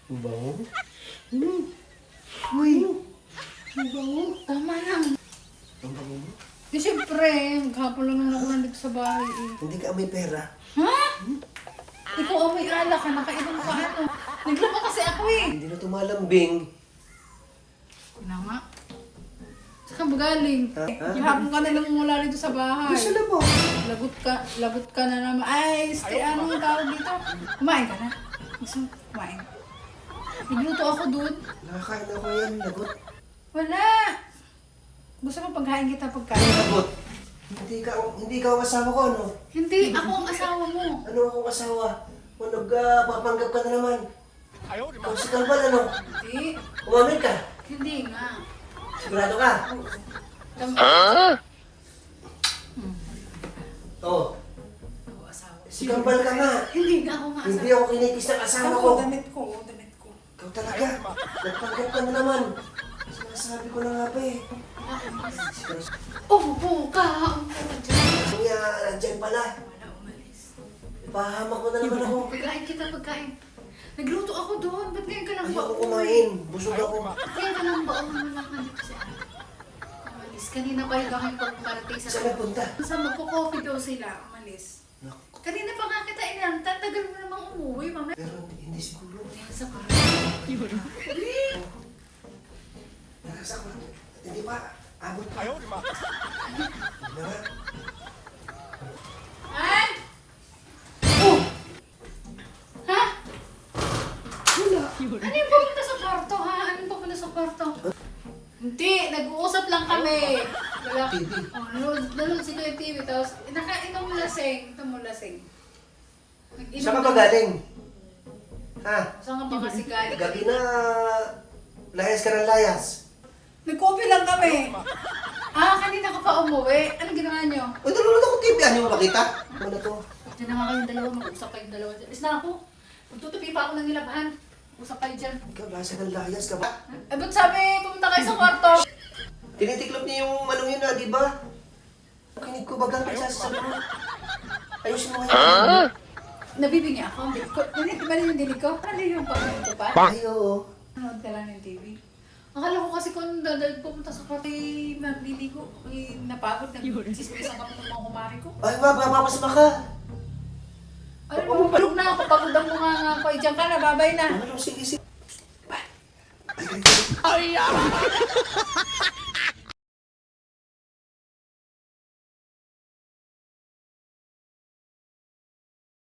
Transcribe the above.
Ang bango. Uy! Ang bango. Tama lang. Ang bango mo? Di siyempre, maghapon lang naman ako nandito sa bahay eh. Hindi ka may pera. Ha? Ikaw ang may alak ka, nakainom ka ano. Naglaba kasi ako eh. Hindi na tumalambing. Na nga. Saan ka ba galing? Ha? Hapon ka na lang mula dito sa bahay. Gusto na mo. Lagot ka na naman. Ay, anong tawag dito? Kumain ka na? Gusto mo kumain? Nagluto ako doon. Nakakain ako yan, lagot. Wala. Gusto mo pagkain kita pagkain? Lagot. Hindi ka ang asawa ko, ano? Hindi, ako ang asawa mo. Ano akong asawa? Papanggap ka na naman. Ikaw si Kalbal, ano? Hindi. Umamin ka? Hindi nga. Sigurado ka? Oo. Ako asawa. Si Kalbal ka nga. Hindi nga ako nga asawa. Hindi ako kinikis ng asawa ko. Damit ko. Ikaw talaga. Nagpanggap ka na naman. Sinasabi ko na nga pa eh. Upo ka. Upo dyan. Kaya nandyan pala. Wala umalis. Ipahamak mo na naman ako. Pagkain kita, pagkain. Nagluto ako doon. Ba't ngayon ka lang Ayaw ko ba? kumain. Busog ako. Kaya ka lang ba? Naman nandito siya. Umalis. Kanina pa yung aking pagparty sa... Saan nagpunta? Sa magpo-coffee daw sila. Umalis. Naku. Kanina pa nga kita inang. Tatagal mo namang umuwi, mama. Pero hindi siguro. Yan sa parang. Narasa ko. Hindi pa. Abot pa. Ayaw, di ba? Ay! Oh! Ha? Wala. Ano yung pupunta sa kwarto, ha? Ano yung pupunta sa kwarto? Hindi, nag-uusap lang kami. Wala. TV. Oh, nanonood si Kuya TV, tapos nakainom mo lasing. Ito mo lasing. Nag-inom Saan ka ba na- galing? Ha? Saan ka ba kasi galing? Gabi na layas ka ng layas. Nag-coffee lang kami. Kanina ka pa umuwi. Anong ginawa niyo? O, nanonood ako TV. Ano mo makita? Ano na to? Diyan na nga kayong dalawa, mag-usap kayong dalawa dyan. Alis na ako. Magtutupi pa ako ng nilabahan. Usap kayo dyan. Ikaw, lasa ng layas ka ba? Eh, ba't sabi, pumunta kayo sa kwarto? Tinitiklop niya yung manong yun na, di ba? Kinig ko bagang pagsasasabi mo. Ayusin mo ngayon. Nabibingi ako. Ang dilig ko. Mali yung dilig ko. Ano yung pagkain ko pa? Ay, oo. Nanood ka lang ng TV. Akala ko kasi kung dadal pumunta sa kwarto, magliligo. Napagod. Nag-sismisan kami ng mga kumari ko. Ay, mapapasama ka. Ay, mapapalog na ako. Pagod ang mga nga ko. Diyan ka na, babay na. Ano, sige, sige. Ay,